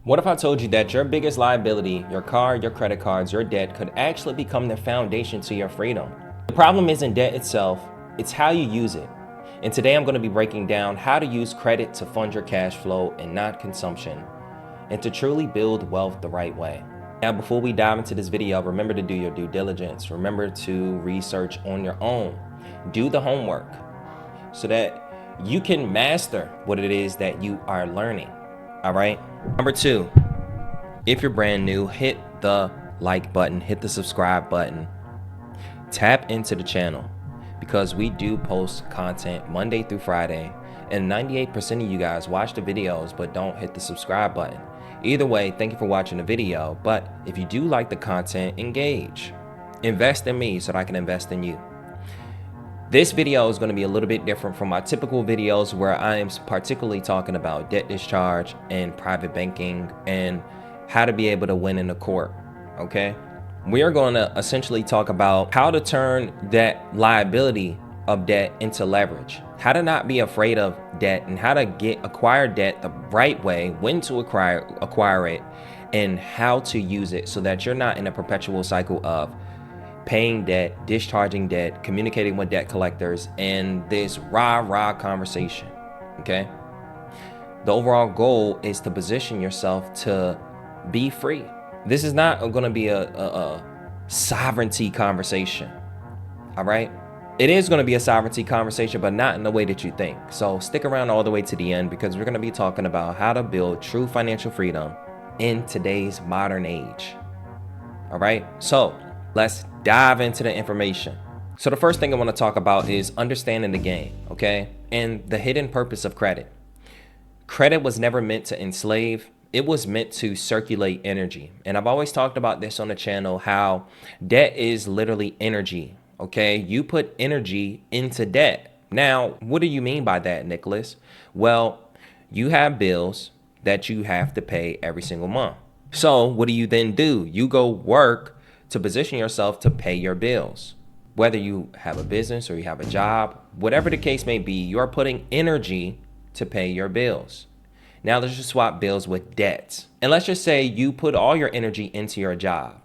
What if I told you that your biggest liability, your car, your credit cards, your debt, could actually become the foundation to your freedom? The problem isn't debt itself, it's how you use it. And today I'm going to be breaking down how to use credit to fund your cash flow and not consumption, and to truly build wealth the right way. Now, before we dive into this video, remember to do your due diligence. Remember to research on your own. Do the homework so that you can master what it is that you are learning. All right. Number 2, if you're brand new, hit the like button, hit the subscribe button, tap into the channel because we do post content Monday through Friday, and 98% of you guys watch the videos but don't hit the subscribe button. Either way, thank you for watching the video, but if you do like the content, engage. Invest in me so that I can invest in you. This video is going to be a little bit different from my typical videos where I am particularly talking about debt discharge and private banking and how to be able to win in the court, okay? We are going to essentially talk about how to turn that liability of debt into leverage, how to not be afraid of debt, and how to acquire debt the right way, when to acquire it, and how to use it so that you're not in a perpetual cycle of paying debt, discharging debt, communicating with debt collectors, and this rah-rah conversation, okay? The overall goal is to position yourself to be free. This is not going to be a sovereignty conversation, all right? It is going to be a sovereignty conversation, but not in the way that you think. So stick around all the way to the end because we're going to be talking about how to build true financial freedom in today's modern age, all right? So let's dive into the information. So the first thing I want to talk about is understanding the game, okay? And the hidden purpose of credit. Credit was never meant to enslave. It was meant to circulate energy. And I've always talked about this on the channel, how debt is literally energy, okay? You put energy into debt. Now, what do you mean by that, Nicholas? Well, you have bills that you have to pay every single month. So what do you then do? You go work to position yourself to pay your bills. Whether you have a business or you have a job, whatever the case may be, you are putting energy to pay your bills. Now let's just swap bills with debts. And let's just say you put all your energy into your job.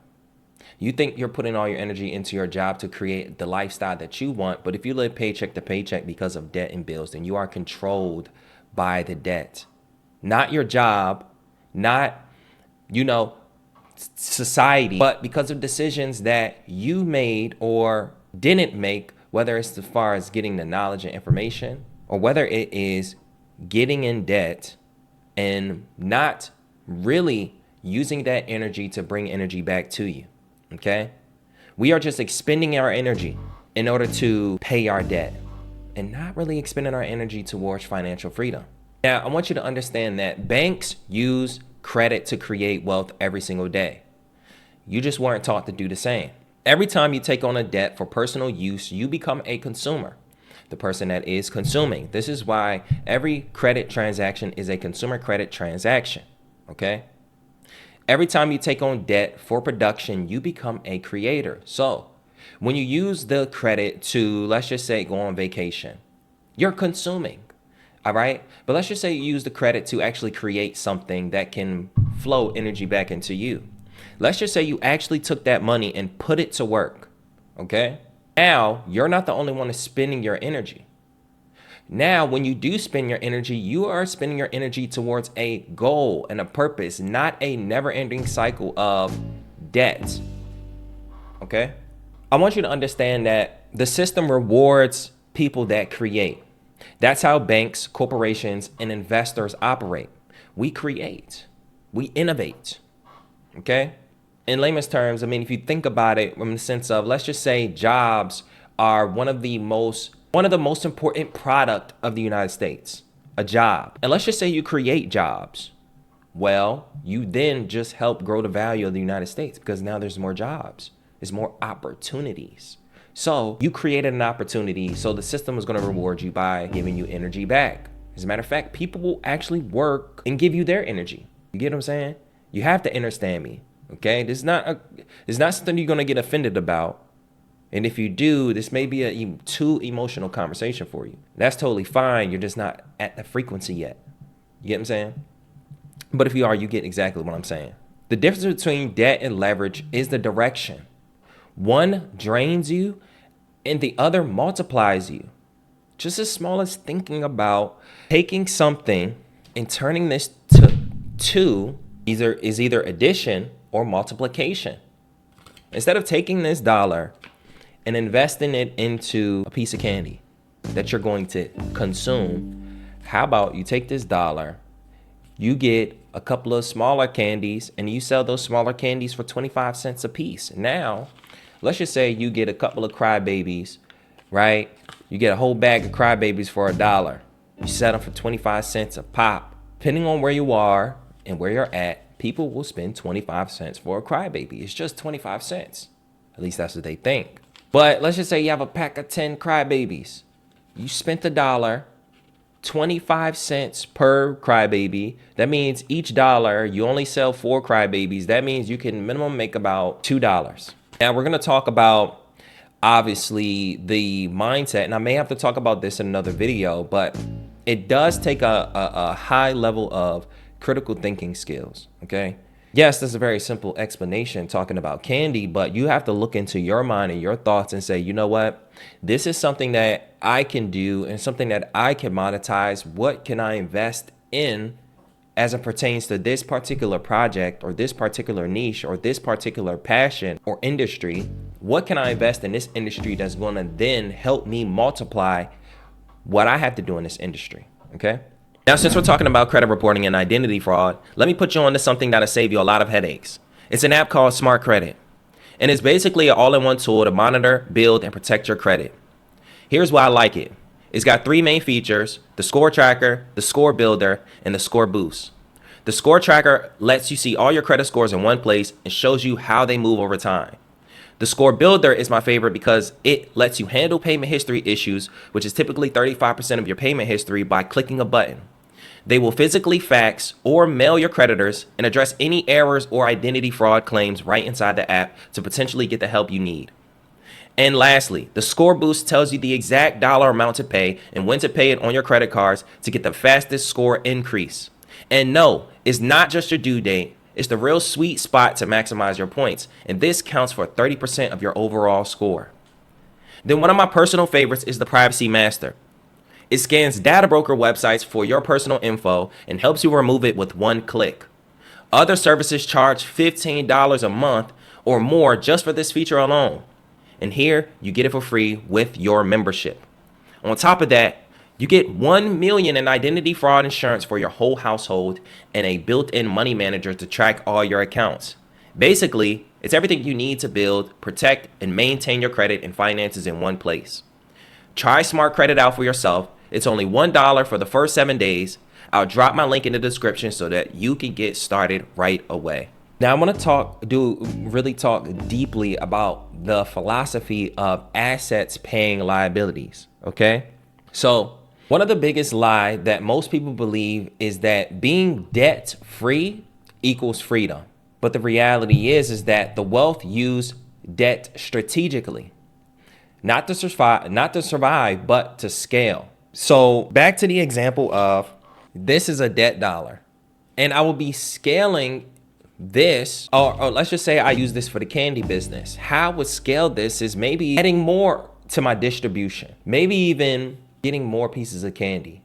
You think you're putting all your energy into your job to create the lifestyle that you want, but if you live paycheck to paycheck because of debt and bills, then you are controlled by the debt. Not your job, not, society, but because of decisions that you made or didn't make, whether it's as far as getting the knowledge and information, or whether it is getting in debt and not really using that energy to bring energy back to you, okay? We are just expending our energy in order to pay our debt and not really expending our energy towards financial freedom. Now, I want you to understand that banks use credit to create wealth every single day. You just weren't taught to do the same. Every time you take on a debt for personal use, you become a consumer, the person that is consuming. This is why every credit transaction is a consumer credit transaction, okay? Every time you take on debt for production, you become a creator. So when you use the credit to, let's just say, go on vacation, you're consuming. All right. But let's just say you use the credit to actually create something that can flow energy back into you. Let's just say you actually took that money and put it to work. Okay. Now you're not the only one that's spending your energy. Now, when you do spend your energy, you are spending your energy towards a goal and a purpose, not a never ending cycle of debt. Okay. I want you to understand that the system rewards people that create. That's how banks, corporations, and investors operate. We create, we innovate, okay? In layman's terms, I mean, if you think about it in the sense of, let's just say jobs are one of the most important product of the United States, a job. And let's just say you create jobs. Well, you then just help grow the value of the United States because now there's more jobs, there's more opportunities. So you created an opportunity, so the system is going to reward you by giving you energy back. As a matter of fact, people will actually work and give you their energy. You get what I'm saying? You have to understand me, okay? This is not something you're going to get offended about. And if you do, this may be a too emotional conversation for you. That's totally fine. You're just not at the frequency yet. You get what I'm saying? But if you are, you get exactly what I'm saying. The difference between debt and leverage is the direction. One drains you and the other multiplies you. Just as small as thinking about taking something and turning this to either addition or multiplication. Instead of taking this dollar and investing it into a piece of candy that you're going to consume, how about you take this dollar, you get a couple of smaller candies, and you sell those smaller candies for 25 cents a piece. Now, let's just say you get a couple of crybabies, right? You get a whole bag of crybabies for $1. You sell them for 25 cents a pop. Depending on where you are and where you're at, people will spend 25 cents for a crybaby. It's just 25 cents. At least that's what they think. But let's just say you have a pack of 10 crybabies. You spent $1, 25 cents per crybaby. That means each dollar, you only sell 4 crybabies. That means you can minimum make about $2. Now we're gonna talk about, obviously, the mindset, and I may have to talk about this in another video, but it does take a high level of critical thinking skills, okay? Yes, this is a very simple explanation talking about candy, but you have to look into your mind and your thoughts and say, you know what? This is something that I can do and something that I can monetize. What can I invest in as it pertains to this particular project or this particular niche or this particular passion or industry? What can I invest in this industry that's going to then help me multiply what I have to do in this industry, okay? Now, since we're talking about credit reporting and identity fraud, let me put you on to something that'll save you a lot of headaches. It's an app called Smart Credit, and it's basically an all-in-one tool to monitor, build, and protect your credit. Here's why I like it. It's got 3 main features: the score tracker, the score builder, and the score boost. The score tracker lets you see all your credit scores in one place and shows you how they move over time. The score builder is my favorite because it lets you handle payment history issues, which is typically 35% of your payment history, by clicking a button. They will physically fax or mail your creditors and address any errors or identity fraud claims right inside the app to potentially get the help you need. And lastly, the score boost tells you the exact dollar amount to pay and when to pay it on your credit cards to get the fastest score increase. And no, it's not just your due date. It's the real sweet spot to maximize your points. And this counts for 30% of your overall score. Then one of my personal favorites is the Privacy Master. It scans data broker websites for your personal info and helps you remove it with one click. Other services charge $15 a month or more just for this feature alone. And here, you get it for free with your membership. On top of that, you get $1 million in identity fraud insurance for your whole household and a built-in money manager to track all your accounts. Basically, it's everything you need to build, protect, and maintain your credit and finances in one place. Try Smart Credit out for yourself. It's only $1 for the first 7 days. I'll drop my link in the description so that you can get started right away. Now I want to really talk deeply about the philosophy of assets paying liabilities, okay? So one of the biggest lies that most people believe is that being debt free equals freedom. But the reality is that the wealth use debt strategically, not to survive, but to scale. So back to the example of this is a debt dollar, and I will be scaling this, or let's just say I use this for the candy business. How I would scale this is maybe adding more to my distribution, maybe even getting more pieces of candy,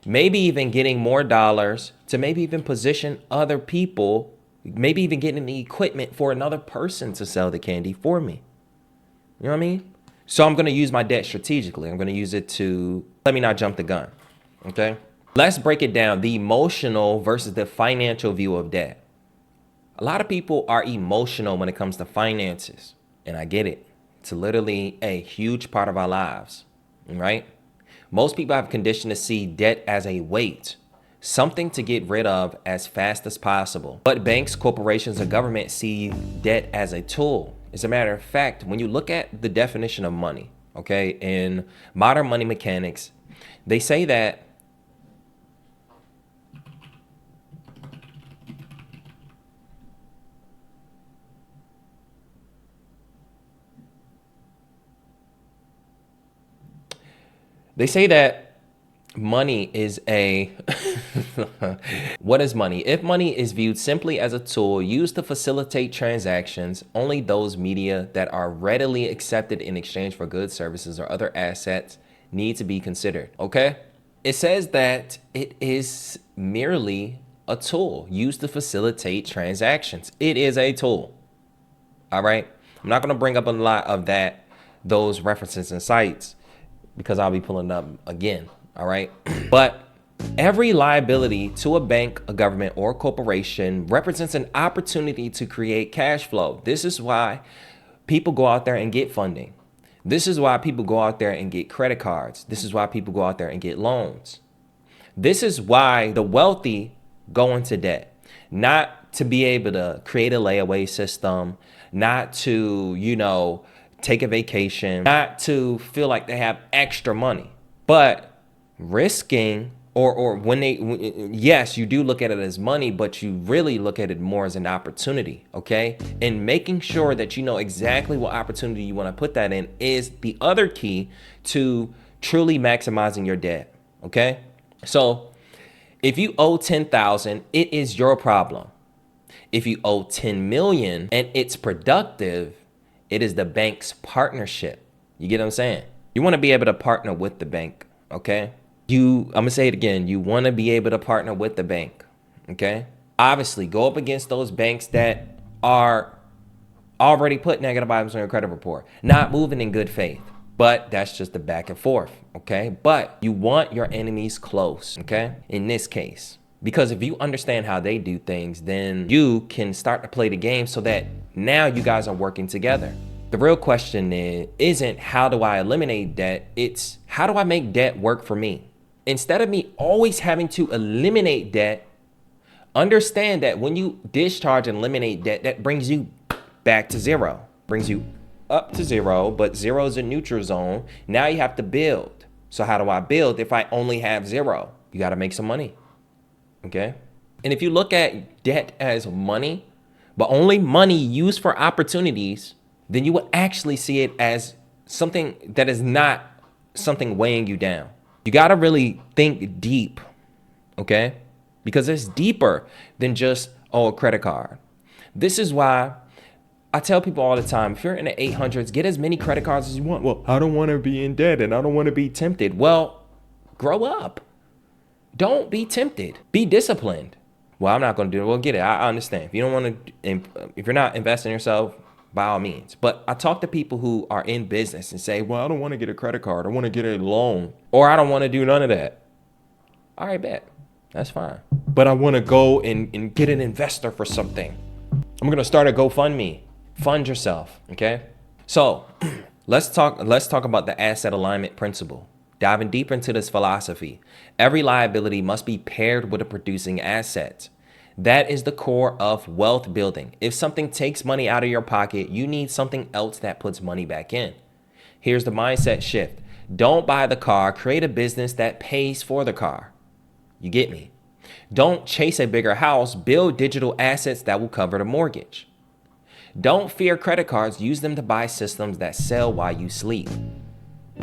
maybe even getting more dollars to maybe even position other people, maybe even getting the equipment for another person to sell the candy for me. You know what I mean? So I'm going to use my debt strategically. I'm going to use it to, let me not jump the gun. Okay. Let's break it down. The emotional versus the financial view of debt. A lot of people are emotional when it comes to finances. And I get it. It's literally a huge part of our lives. Right? Most people have conditioned to see debt as a weight, something to get rid of as fast as possible. But banks, corporations, and government see debt as a tool. As a matter of fact, when you look at the definition of money, okay, in modern money mechanics, they say that money is a What is money? If money is viewed simply as a tool used to facilitate transactions, only those media that are readily accepted in exchange for goods, services, or other assets need to be considered, okay? It says that it is merely a tool used to facilitate transactions. It is a tool, all right? I'm not gonna bring up a lot of those references and sites because I'll be pulling up again, all right? But every liability to a bank, a government, or a corporation represents an opportunity to create cash flow. This is why people go out there and get funding. This is why people go out there and get credit cards. This is why people go out there and get loans. This is why the wealthy go into debt, not to be able to create a layaway system, not to, take a vacation, not to feel like they have extra money, but risking or when yes, you do look at it as money, but you really look at it more as an opportunity, okay? And making sure that you know exactly what opportunity you want to put that in is the other key to truly maximizing your debt, okay? So if you owe 10,000, it is your problem. If you owe 10 million and it's productive, it is the bank's partnership. You get what I'm saying? You want to be able to partner with the bank, okay? I'm gonna say it again. You want to be able to partner with the bank, okay? Obviously, go up against those banks that are already put negative items on your credit report, not moving in good faith. But that's just the back and forth, okay? But you want your enemies close, okay? In this case, because if you understand how they do things, then you can start to play the game so that now you guys are working together. The real question isn't how do I eliminate debt? It's how do I make debt work for me? Instead of me always having to eliminate debt, understand that when you discharge and eliminate debt, that brings you back to zero, brings you up to zero, but zero is a neutral zone. Now you have to build. So how do I build if I only have zero? You got to make some money, okay? And if you look at debt as money, but only money used for opportunities, then you would actually see it as something that is not something weighing you down. You got to really think deep, okay? Because it's deeper than just, a credit card. This is why I tell people all the time, if you're in the 800s, get as many credit cards as you want. Well, I don't want to be in debt and I don't want to be tempted. Well, grow up. Don't be tempted. Be disciplined. Well, I'm not going to do it. Well, get it. I understand. If you don't want to, if you're not investing in yourself, by all means. But I talk to people who are in business and say, well, I don't want to get a credit card. I want to get a loan, or I don't want to do none of that. All right, bet. That's fine. But I want to go and get an investor for something. I'm going to start a GoFundMe. Fund yourself, okay? So let's talk about the asset alignment principle. Diving deeper into this philosophy, every liability must be paired with a producing asset. That is the core of wealth building. If something takes money out of your pocket, you need something else that puts money back in. Here's the mindset shift. Don't buy the car, create a business that pays for the car. You get me? Don't chase a bigger house, build digital assets that will cover the mortgage. Don't fear credit cards, use them to buy systems that sell while you sleep.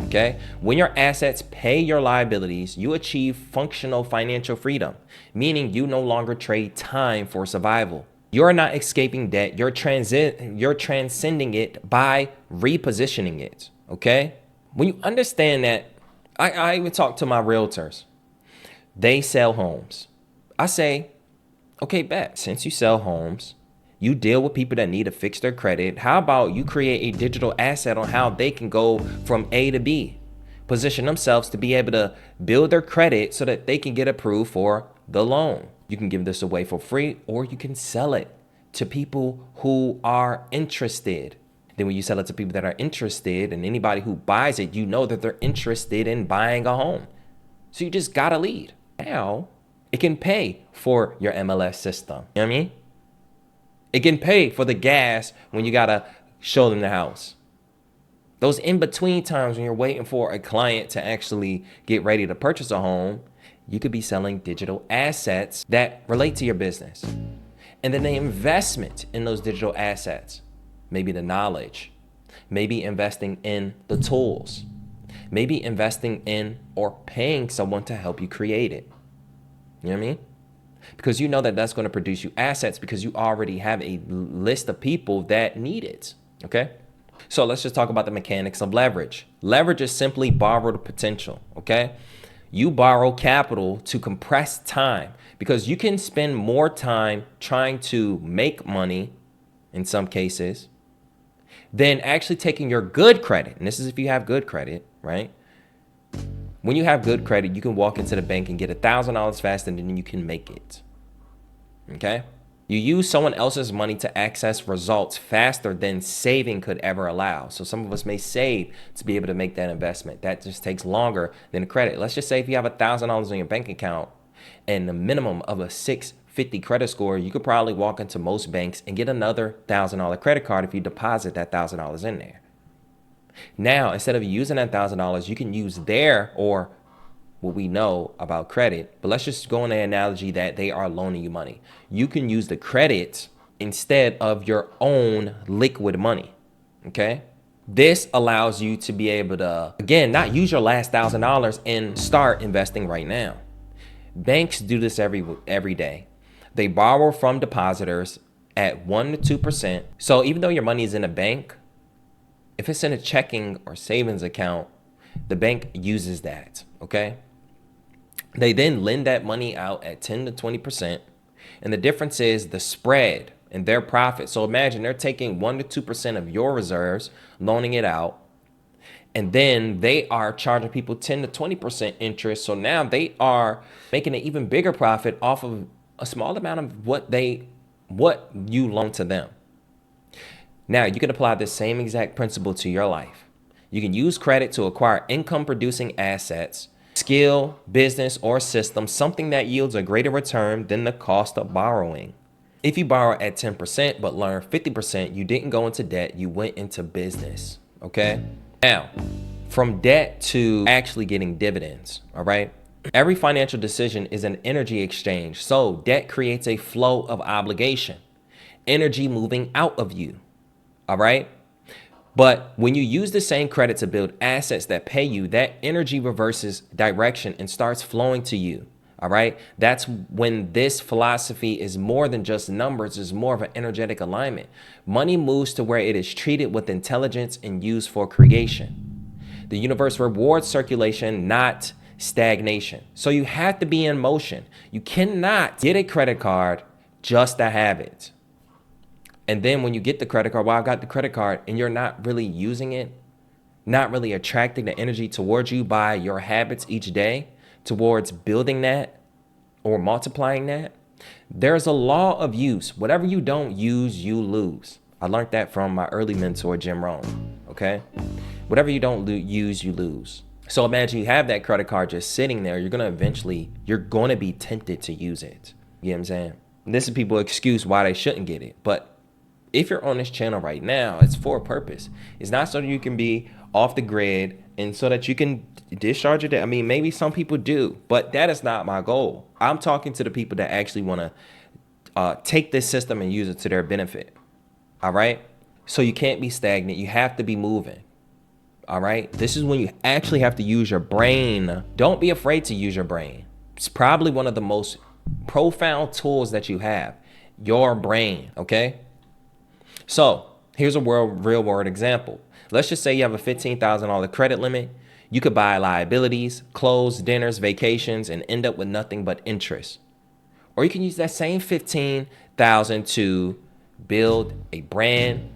Okay? When your assets pay your liabilities, you achieve functional financial freedom, meaning you no longer trade time for survival. You're not escaping debt, you're transcending it by repositioning it. Okay? When you understand that, I even talk to my realtors. They sell homes. I say, okay, bet, since you sell homes, you deal with people that need to fix their credit. How about you create a digital asset on how they can go from A to B, position themselves to be able to build their credit so that they can get approved for the loan. You can give this away for free, or you can sell it to people who are interested. Then when you sell it to people that are interested, and anybody who buys it, you know that they're interested in buying a home. So you just got a lead. Now it can pay for your MLS system. You know what I mean? It can pay for the gas when you gotta show them the house. Those in-between times when you're waiting for a client to actually get ready to purchase a home, you could be selling digital assets that relate to your business. And then the investment in those digital assets, maybe the knowledge, maybe investing in the tools, maybe investing in or paying someone to help you create it. You know what I mean? Because you know that that's going to produce you assets because you already have a list of people that need it. Okay. So let's just talk about the mechanics of leverage. Leverage is simply borrowed potential. Okay. You borrow capital to compress time because you can spend more time trying to make money in some cases than actually taking your good credit. And this is if you have good credit, right? When you have good credit, you can walk into the bank and get $1,000 faster than you can make it. Okay? You use someone else's money to access results faster than saving could ever allow. So some of us may save to be able to make that investment. That just takes longer than credit. Let's just say if you have $1,000 in your bank account and the minimum of a 650 credit score, you could probably walk into most banks and get another $1,000 credit card if you deposit that $1,000 in there. Now, instead of using that $1,000, you can use their, or what we know about credit, but let's just go on the analogy that they are loaning you money. You can use the credit instead of your own liquid money. Okay. This allows you to be able to, again, not use your last $1,000 and start investing right now. Banks do this every day. They borrow from depositors at 1% to 2%. So even though your money is in a bank, if it's in a checking or savings account, the bank uses that, okay? They then lend that money out at 10 to 20%. And the difference is the spread and their profit. So imagine they're taking 1% to 2% of your reserves, loaning it out. And then they are charging people 10 to 20% interest. So now they are making an even bigger profit off of a small amount of what you loan to them. Now, you can apply the same exact principle to your life. You can use credit to acquire income-producing assets, skill, business, or system, something that yields a greater return than the cost of borrowing. If you borrow at 10% but learn 50%, you didn't go into debt, you went into business, okay? Now, from debt to actually getting dividends, all right? Every financial decision is an energy exchange, so debt creates a flow of obligation, energy moving out of you. All right. But when you use the same credit to build assets that pay you, that energy reverses direction and starts flowing to you. All right. That's when this philosophy is more than just numbers, is more of an energetic alignment. Money moves to where it is treated with intelligence and used for creation. The universe rewards circulation, not stagnation. So you have to be in motion. You cannot get a credit card just to have it. And then when you get the credit card, well, I got the credit card, and you're not really using it, not really attracting the energy towards you by your habits each day towards building that or multiplying that. There's a law of use. Whatever you don't use, you lose. I learned that from my early mentor, Jim Rohn. Okay. Whatever you don't use, you lose. So imagine you have that credit card just sitting there. You're going to be tempted to use it. You know what I'm saying? And this is people's excuse why they shouldn't get it. But if you're on this channel right now, it's for a purpose. It's not so that you can be off the grid and so that you can discharge your debt. I mean, maybe some people do, but that is not my goal. I'm talking to the people that actually want to take this system and use it to their benefit. All right. So you can't be stagnant. You have to be moving. All right. This is when you actually have to use your brain. Don't be afraid to use your brain. It's probably one of the most profound tools that you have, your brain. Okay. So here's a real world example. Let's just say you have a $15,000 credit limit. You could buy liabilities, clothes, dinners, vacations, and end up with nothing but interest. Or you can use that same $15,000 to build a brand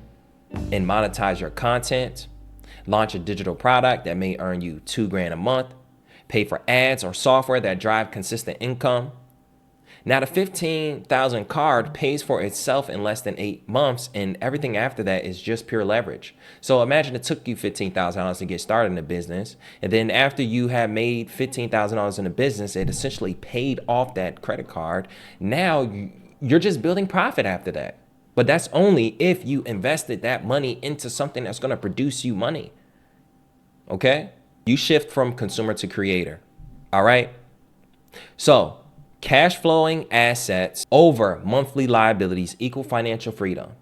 and monetize your content, launch a digital product that may earn you $2,000 a month, pay for ads or software that drive consistent income. Now the 15,000 card pays for itself in less than 8 months, and everything after that is just pure leverage. So imagine it took you $15,000 to get started in the business, and then after you have made $15,000 in the business, it essentially paid off that credit card. Now you're just building profit after that. But that's only if you invested that money into something that's going to produce you money. Okay? You shift from consumer to creator. All right? So cash flowing assets over monthly liabilities equal financial freedom.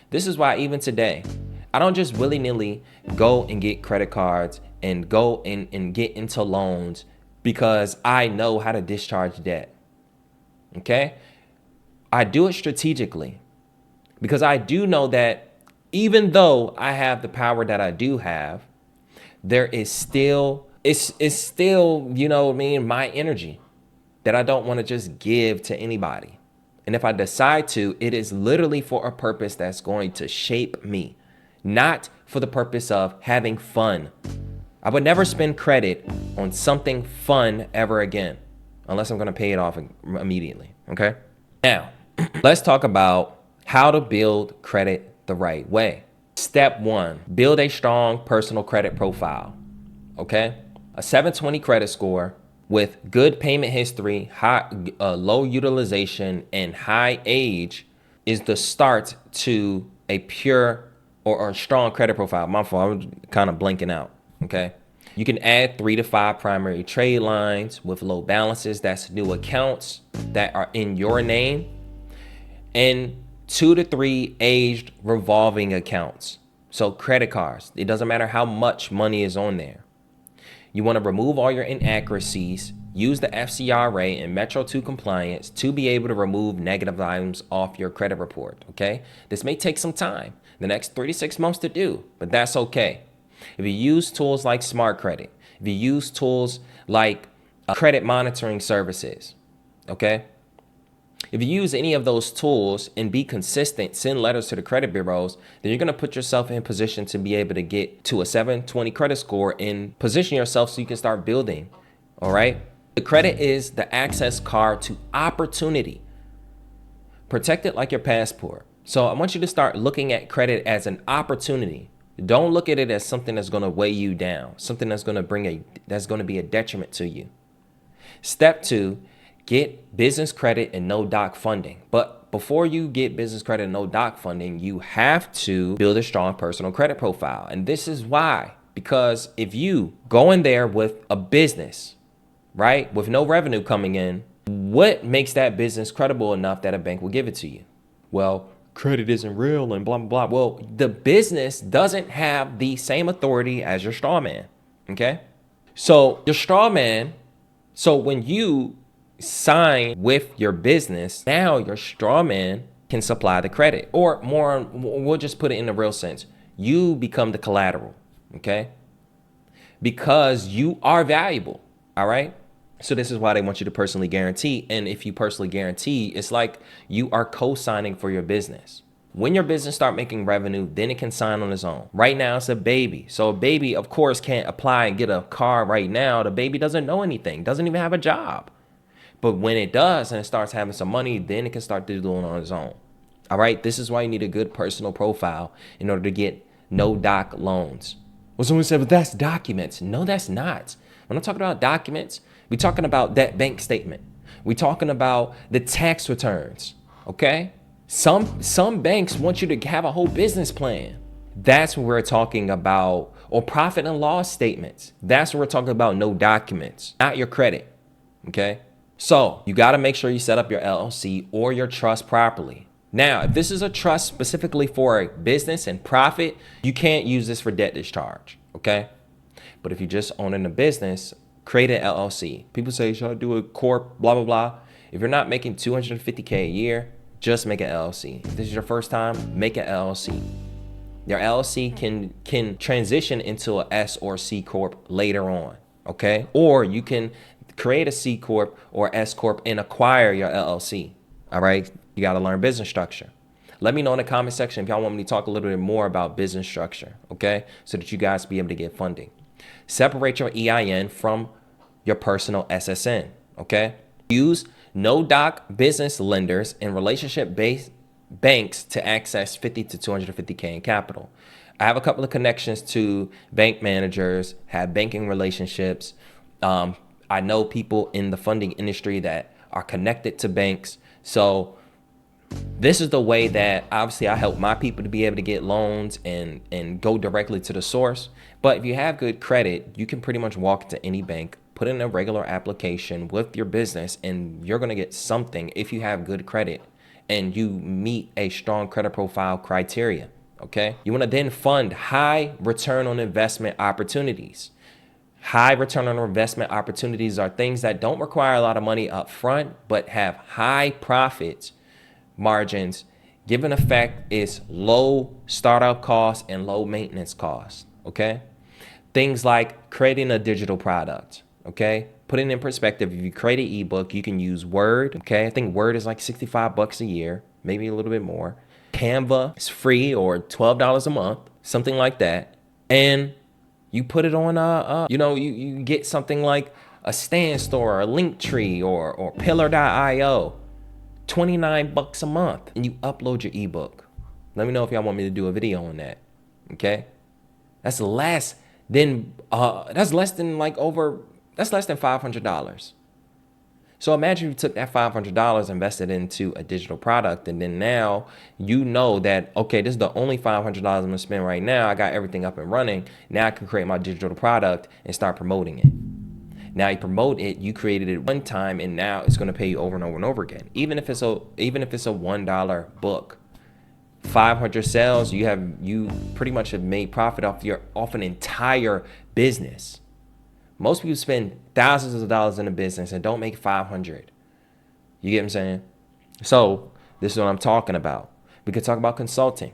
This is why even today, I don't just willy-nilly go and get credit cards and go and get into loans because I know how to discharge debt. okay? I do it strategically because I do know that even though I have the power that I do have, there is still, it's still, you know what I mean, my energy that I don't want to just give to anybody. And if I decide to, it is literally for a purpose that's going to shape me, not for the purpose of having fun. I would never spend credit on something fun ever again, unless I'm going to pay it off immediately, okay? Now, let's talk about how to build credit the right way. Step 1, build a strong personal credit profile, okay? A 720 credit score with good payment history, low utilization, and high age is the start to a pure or strong credit profile. My fault, I was kind of blinking out, okay? You can add 3 to 5 primary trade lines with low balances. That's new accounts that are in your name. And 2 to 3 aged revolving accounts. So credit cards, it doesn't matter how much money is on there. You want to remove all your inaccuracies, use the FCRA and Metro 2 compliance to be able to remove negative items off your credit report, okay? This may take some time, the next 3 to 6 months to do, but that's okay. If you use tools like Smart Credit, if you use tools like credit monitoring services, okay? If you use any of those tools and be consistent, send letters to the credit bureaus, then you're going to put yourself in position to be able to get to a 720 credit score and position yourself so you can start building. All right. The credit is the access card to opportunity. Protect it like your passport. So I want you to start looking at credit as an opportunity. Don't look at it as something that's going to weigh you down, something that's going to be a detriment to you. Step 2, get business credit and no doc funding. But before you get business credit and no doc funding, you have to build a strong personal credit profile. And this is why, because if you go in there with a business, right, with no revenue coming in, what makes that business credible enough that a bank will give it to you? Well, credit isn't real and blah, blah, blah. Well, the business doesn't have the same authority as your straw man, okay? So your straw man, so when you sign with your business, now your straw man can supply the credit, or more, we'll just put it in the real sense. You become the collateral, okay? Because you are valuable, all right? So this is why they want you to personally guarantee. And if you personally guarantee, it's like you are co-signing for your business. When your business start making revenue, then it can sign on its own. Right now, it's a baby. So a baby, of course, can't apply and get a car right now. The baby doesn't know anything, doesn't even have a job. But when it does and it starts having some money, then it can start doing it on its own. All right, this is why you need a good personal profile in order to get no doc loans. Well, someone said, but that's documents. No, that's not. When I'm talking about documents, we're talking about that bank statement. We're talking about the tax returns, okay? Some banks want you to have a whole business plan. That's what we're talking about. Or profit and loss statements. That's what we're talking about, no documents, not your credit, okay? So you got to make sure you set up your LLC or your trust properly. Now, if this is a trust specifically for a business and profit, you can't use this for debt discharge, okay? But if you're just owning a business, create an LLC. People say, should I do a corp, blah, blah, blah. If you're not making $250K a year, just make an LLC. If this is your first time, make an LLC. Your LLC can transition into a S or C corp later on, okay? Or you can create a C corp or S corp and acquire your LLC, all right? You got to learn business structure. Let me know in the comment section if y'all want me to talk a little bit more about business structure, okay? So that you guys be able to get funding. Separate your EIN from your personal SSN, okay? Use no-doc business lenders and relationship-based banks to access 50 to 250K in capital. I have a couple of connections to bank managers, have banking relationships. I know people in the funding industry that are connected to banks. So this is the way that obviously I help my people to be able to get loans and go directly to the source. But if you have good credit, you can pretty much walk into any bank, put in a regular application with your business, and you're going to get something if you have good credit and you meet a strong credit profile criteria. Okay. You want to then fund high return on investment opportunities. High return on investment opportunities are things that don't require a lot of money up front, but have high profits margins, given the fact it's low startup costs and low maintenance costs, okay? Things like creating a digital product, okay? Putting in perspective, if you create an ebook, you can use Word, okay? I think Word is like 65 bucks a year, maybe a little bit more. Canva is free or $12 a month, something like that. And you put it on you get something like a Stand Store or a Linktree or Pillar.io, 29 bucks a month, and you upload your ebook. Let me know if y'all want me to do a video on that. Okay? That's less than $500. So imagine you took that $500, invested into a digital product, and then now you know that, okay, this is the only $500 I'm gonna spend right now. I got everything up and running. Now I can create my digital product and start promoting it. Now you promote it, you created it one time, and now it's gonna pay you over and over and over again. Even if it's a $1 book, 500 sales, you pretty much have made profit off an entire business. Most people spend thousands of dollars in a business and don't make 500. You get what I'm saying? So this is what I'm talking about. We could talk about consulting.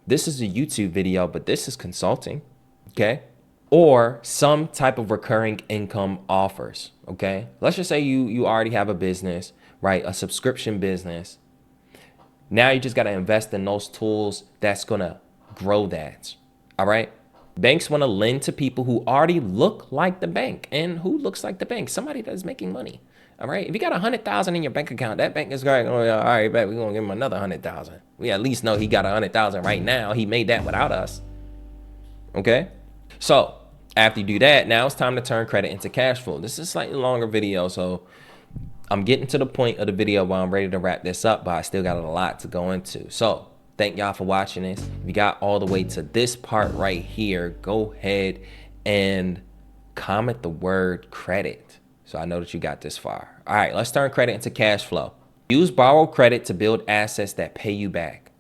This is a YouTube video, but this is consulting, okay? Or some type of recurring income offers, okay? Let's just say you already have a business, right? A subscription business. Now you just got to invest in those tools that's going to grow that, all right? Banks want to lend to people who already look like the bank. And who looks like the bank? Somebody that's making money. All right. If you got 100,000 in your bank account, that bank is going, oh, yeah, all right, bet we're going to give him another 100,000. We at least know he got 100,000 right now. He made that without us. Okay. So after you do that, now it's time to turn credit into cash flow. This is a slightly longer video, so I'm getting to the point of the video where I'm ready to wrap this up, but I still got a lot to go into. So thank y'all for watching this. If you got all the way to this part right here, go ahead and comment the word credit so I know that you got this far. All right, let's turn credit into cash flow. Use borrowed credit to build assets that pay you back.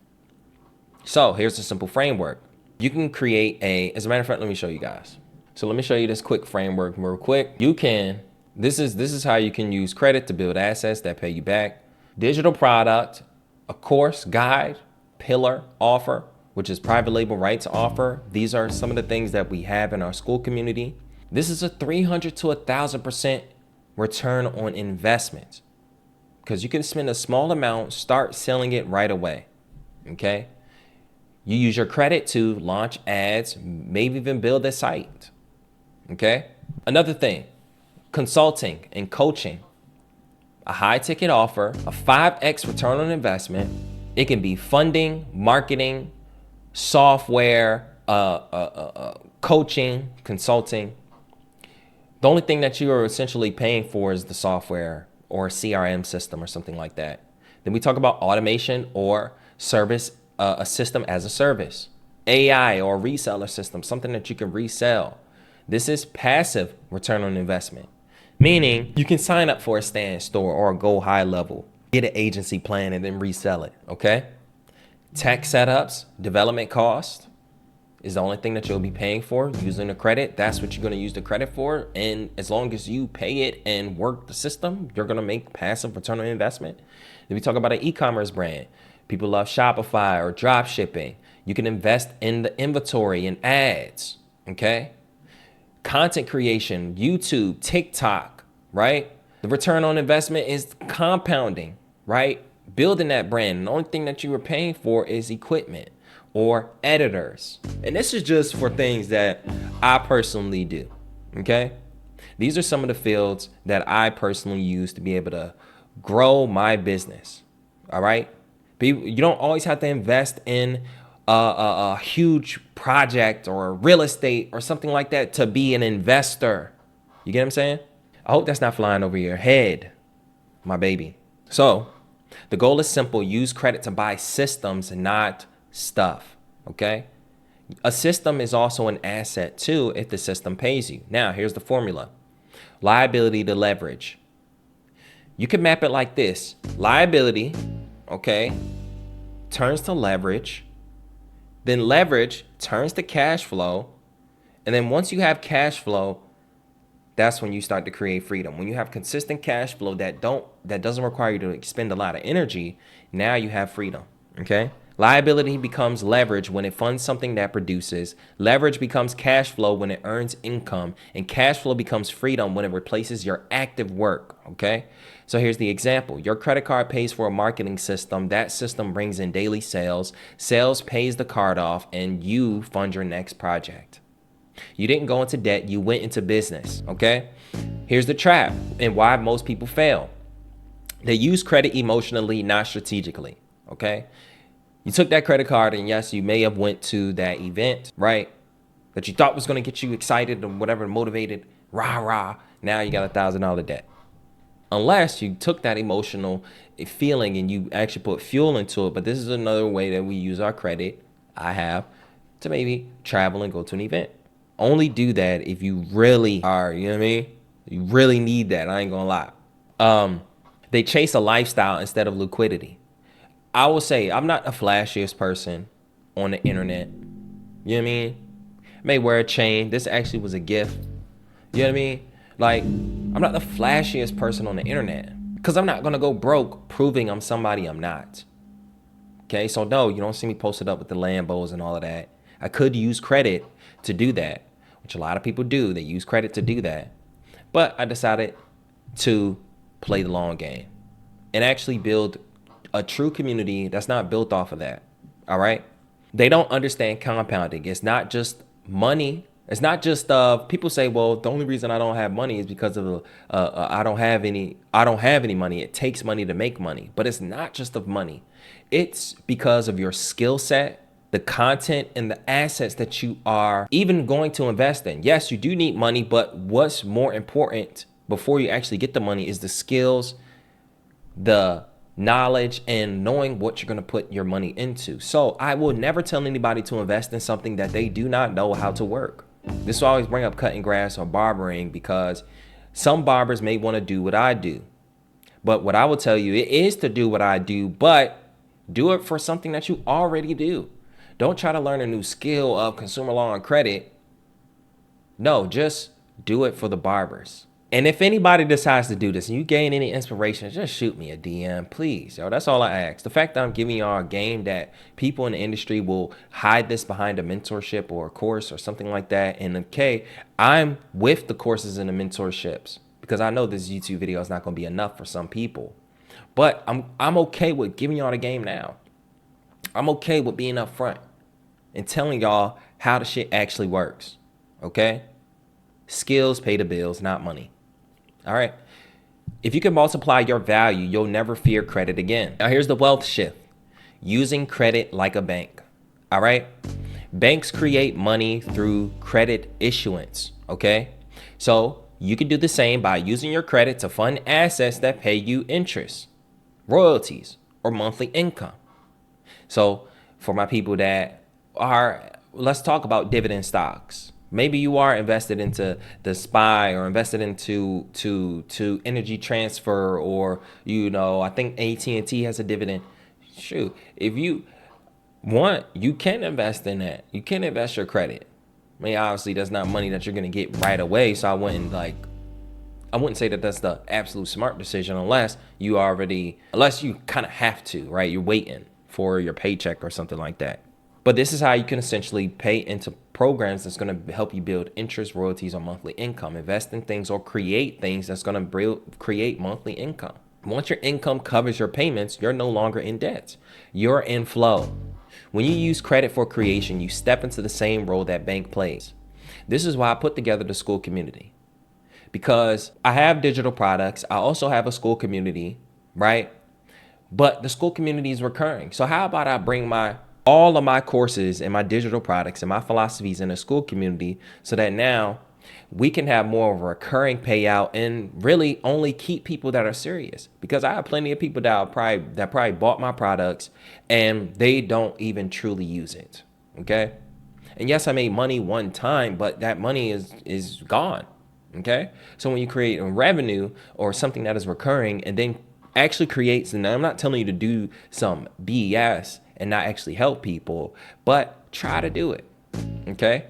So here's a simple framework. You can create as a matter of fact, let me show you guys. So let me show you this quick framework real quick. This is how you can use credit to build assets that pay you back. Digital product, a course, guide, pillar, offer, which is private label rights offer. These are some of the things that we have in our school community. This is a 300 to 1,000% return on investment, because you can spend a small amount, start selling it right away. Okay. You use your credit to launch ads, maybe even build a site. Okay. Another thing, consulting and coaching, a high ticket offer, a 5x return on investment. It can be funding, marketing, software, coaching, consulting. The only thing that you are essentially paying for is the software or a CRM system or something like that. Then we talk about automation or service, a system as a service, AI or reseller system, something that you can resell. This is passive return on investment, meaning you can sign up for a Stand Store or a Go High Level, get an agency plan and then resell it, okay? Tech setups, development cost is the only thing that you'll be paying for using the credit. That's what you're gonna use the credit for. And as long as you pay it and work the system, you're gonna make passive return on investment. Then we talk about an e-commerce brand. People love Shopify or drop shipping. You can invest in the inventory and ads, okay? Content creation, YouTube, TikTok, right? The return on investment is compounding, right? Building that brand. The only thing that you were paying for is equipment or editors. And this is just for things that I personally do, okay? These are some of the fields that I personally use to be able to grow my business, all right? You don't always have to invest in a huge project or real estate or something like that to be an investor. You get what I'm saying? I hope that's not flying over your head, my baby. So the goal is simple. Use credit to buy systems, not stuff, okay? A system is also an asset too if the system pays you. Now, here's the formula. Liability to leverage. You can map it like this. Liability, okay, turns to leverage. Then leverage turns to cash flow. And then once you have cash flow, that's when you start to create freedom. When you have consistent cash flow that doesn't require you to expend a lot of energy, now you have freedom. Okay? Liability becomes leverage when it funds something that produces. Leverage becomes cash flow when it earns income. And cash flow becomes freedom when it replaces your active work. Okay? So here's the example. Your credit card pays for a marketing system. That system brings in daily sales. Sales pays the card off, and you fund your next project. You didn't go into debt, you went into business, okay? Here's the trap and why most people fail. They use credit emotionally, not strategically, okay? You took that credit card and yes, you may have went to that event, right? That you thought was gonna get you excited or whatever, motivated, rah, rah. Now you got $1,000 debt. Unless you took that emotional feeling and you actually put fuel into it. But this is another way that we use our credit, I have, to maybe travel and go to an event. Only do that if you really are, you know what I mean? You really need that, I ain't gonna lie. They chase a lifestyle instead of liquidity. I will say, I'm not the flashiest person on the internet. You know what I mean? I may wear a chain. This actually was a gift. You know what I mean? Like, I'm not the flashiest person on the internet because I'm not gonna go broke proving I'm somebody I'm not. Okay, so no, you don't see me posted up with the Lambos and all of that. I could use credit to do that, which a lot of people do. They use credit to do that. But I decided to play the long game and actually build a true community that's not built off of that. All right. They don't understand compounding. It's not just money. It's not just people say, well, the only reason I don't have money is because of I don't have any money. It takes money to make money. But it's not just of money. It's because of your skill set, the content, and the assets that you are even going to invest in. Yes, you do need money, but what's more important before you actually get the money is the skills, the knowledge, and knowing what you're going to put your money into. So I will never tell anybody to invest in something that they do not know how to work. This will always bring up cutting grass or barbering because some barbers may want to do what I do. But what I will tell you, it is to do what I do, but do it for something that you already do. Don't try to learn a new skill of consumer law and credit. No, just do it for the barbers. And if anybody decides to do this and you gain any inspiration, just shoot me a DM, please. Yo, that's all I ask. The fact that I'm giving y'all a game that people in the industry will hide this behind a mentorship or a course or something like that. And okay, I'm with the courses and the mentorships because I know this YouTube video is not going to be enough for some people. But I'm okay with giving y'all the game now. I'm okay with being upfront and telling y'all how the shit actually works. Okay? Skills pay the bills, not money. All right. If you can multiply your value, you'll never fear credit again. Now here's the wealth shift. Using credit like a bank. All right. Banks create money through credit issuance. Okay. So you can do the same by using your credit to fund assets that pay you interest, royalties, or monthly income. So for my people that are, let's talk about dividend stocks. Maybe you are invested into the SPY or invested into to energy transfer, or I think AT&T has a dividend. Shoot, if you want, you can invest in that. You can invest your credit. I mean, obviously that's not money that you're gonna get right away. So I wouldn't say that that's the absolute smart decision unless you kind of have to, right? You're waiting for your paycheck or something like that. But this is how you can essentially pay into programs that's going to help you build interest, royalties, or monthly income. Invest in things or create things that's going to create monthly income. Once your income covers your payments, you're no longer in debt. You're in flow. When you use credit for creation, you step into the same role that bank plays. This is why I put together the school community. Because I have digital products. I also have a school community, right? But the school community is recurring. So how about I bring all of my courses and my digital products and my philosophies in a school community so that now we can have more of a recurring payout and really only keep people that are serious. Because I have plenty of people that probably bought my products and they don't even truly use it. Okay. And yes, I made money one time, but that money is gone. Okay. So when you create a revenue or something that is recurring and then actually creates, and I'm not telling you to do some BS and not actually help people, but try to do it. Okay.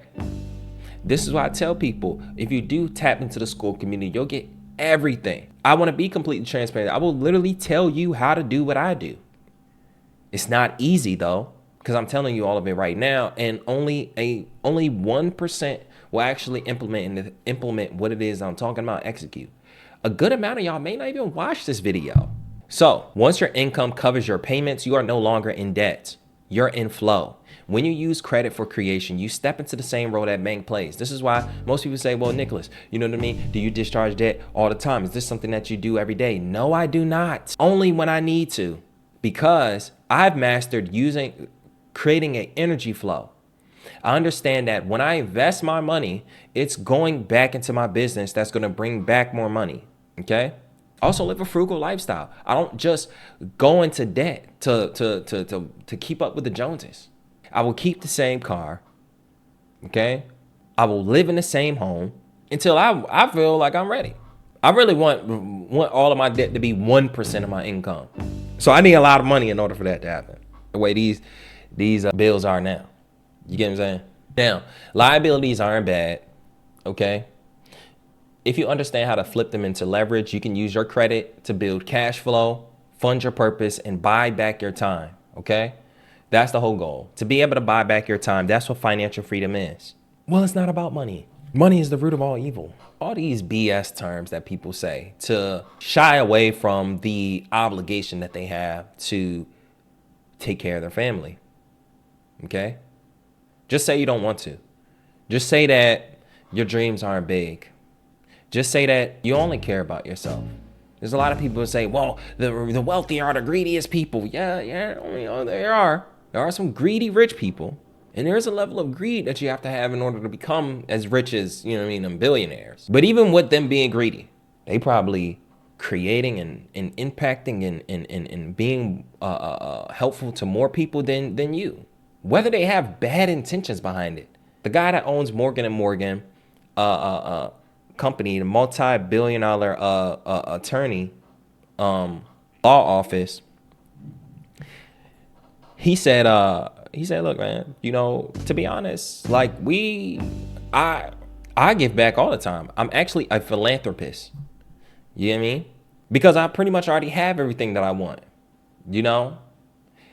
This is why I tell people, if you do tap into the school community, you'll get everything. I want to be completely transparent. I will literally tell you how to do what I do. It's not easy though, because I'm telling you all of it right now, and only 1% will actually implement what it is I'm talking about, execute. A good amount of y'all may not even watch this video. So once your income covers your payments, you are no longer in debt. You're in flow. When you use credit for creation, you step into the same role that bank plays. This is why most people say, well, Nicholas, you know what I mean? Do you discharge debt all the time? Is this something that you do every day? No, I do not. Only when I need to, because I've mastered creating an energy flow. I understand that when I invest my money, it's going back into my business that's going to bring back more money. Okay. Also live a frugal lifestyle. I don't just go into debt to keep up with the Joneses. I will keep the same car. Okay. I will live in the same home until I feel like I'm ready. I really want all of my debt to be 1% of my income. So I need a lot of money in order for that to happen. The way these bills are now. You get what I'm saying? Now, liabilities aren't bad. Okay. If you understand how to flip them into leverage, you can use your credit to build cash flow, fund your purpose, and buy back your time. Okay. That's the whole goal. To be able to buy back your time. That's what financial freedom is. Well, it's not about money. Money is the root of all evil. All these BS terms that people say to shy away from the obligation that they have to take care of their family. Okay. Just say you don't want to. Just say that your dreams aren't big. Just say that you only care about yourself. There's a lot of people who say, well, the wealthy are the greediest people. Yeah, there are. There are some greedy rich people. And there's a level of greed that you have to have in order to become as rich as, you know what I mean, them billionaires. But even with them being greedy, they probably creating and impacting and being helpful to more people than you. Whether they have bad intentions behind it. The guy that owns Morgan & Morgan company, the multi-billion-dollar attorney law office, he said, look, man, you know, to be honest, like I give back all the time. I'm actually a philanthropist. You know what I mean? Because I pretty much already have everything that I want, you know?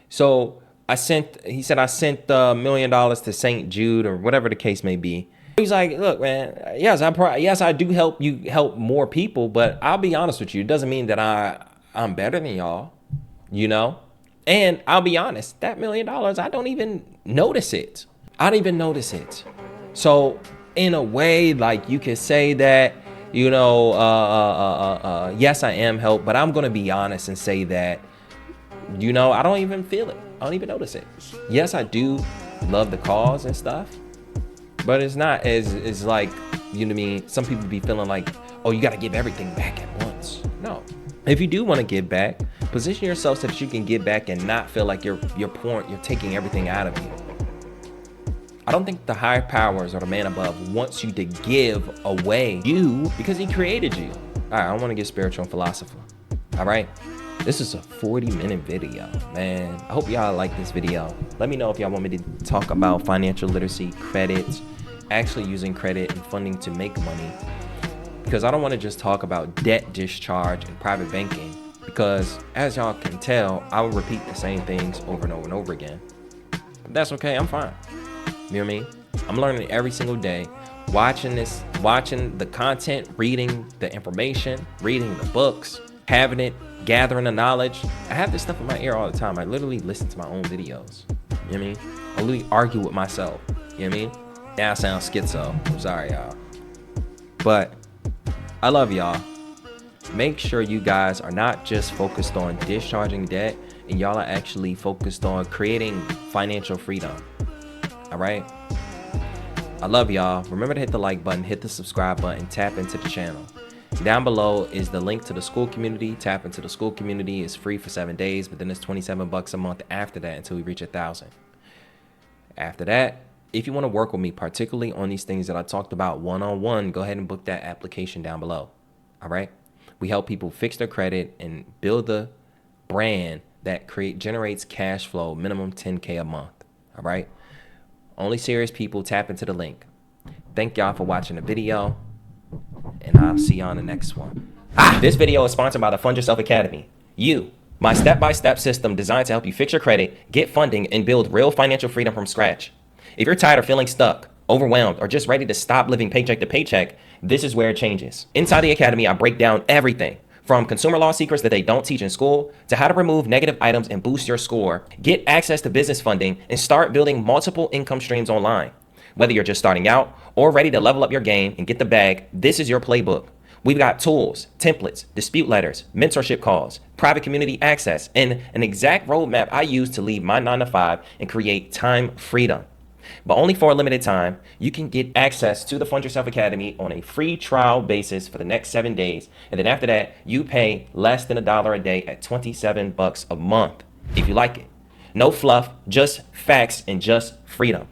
So he said I sent $1 million to St. Jude or whatever the case may be. He's like, look, man, yes, I do help more people, but I'll be honest with you. It doesn't mean that I'm better than y'all, you know? And I'll be honest, that $1 million, I don't even notice it. I don't even notice it. So in a way, like you could say that, you know, yes, I am helped, but I'm going to be honest and say that, you know, I don't even feel it. I don't even notice it. Yes, I do love the cause and stuff, but it's not as like, you know what I mean? Some people be feeling like, oh, you got to give everything back at once. No. If you do want to give back, position yourself so that you can give back and not feel like you're taking everything out of you. I don't think the higher powers or the man above wants you to give away you because he created you. All right, I don't want to get spiritual and philosophical. All right. This is a 40-minute video, man. I hope y'all like this video. Let me know if y'all want me to talk about financial literacy, credit, actually using credit and funding to make money. Because I don't want to just talk about debt discharge and private banking. Because as y'all can tell, I will repeat the same things over and over and over again. But that's okay, I'm fine. You know what I mean? I'm learning every single day, watching the content, reading the information, reading the books, having it, gathering the knowledge. I have this stuff in my ear all the time. I literally listen to my own videos. You know what I mean? I literally argue with myself. You know what I mean? Now I sound schizo. I'm sorry, y'all. But I love y'all. Make sure you guys are not just focused on discharging debt, and y'all are actually focused on creating financial freedom. All right? I love y'all. Remember to hit the like button, hit the subscribe button, tap into the channel. Down below is the link to the school community. Tap into the school community. It's free for 7 days, but then it's $27 a month after that until we reach 1,000. After that, if you want to work with me, particularly on these things that I talked about one-on-one, go ahead and book that application down below. All right? We help people fix their credit and build a brand that generates cash flow, minimum $10K a month. All right? Only serious people tap into the link. Thank y'all for watching the video, and I'll see you on the next one. This video is sponsored by the Fund Yourself Academy. My step-by-step system designed to help you fix your credit, get funding, and build real financial freedom from scratch. If you're tired of feeling stuck, overwhelmed, or just ready to stop living paycheck to paycheck, this is where it changes. Inside the Academy, I break down everything from consumer law secrets that they don't teach in school to how to remove negative items and boost your score, get access to business funding, and start building multiple income streams online. Whether you're just starting out or ready to level up your game and get the bag, this is your playbook. We've got tools, templates, dispute letters, mentorship calls, private community access, and an exact roadmap I use to leave my 9-to-5 and create time freedom. But only for a limited time, you can get access to the Fund Yourself Academy on a free trial basis for the next 7 days. And then after that, you pay less than $1 a day at $27 a month if you like it. No fluff, just facts and just freedom.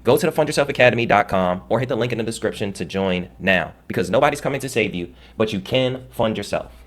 Go to thefundyourselfacademy.com or hit the link in the description to join now, because nobody's coming to save you, but you can fund yourself.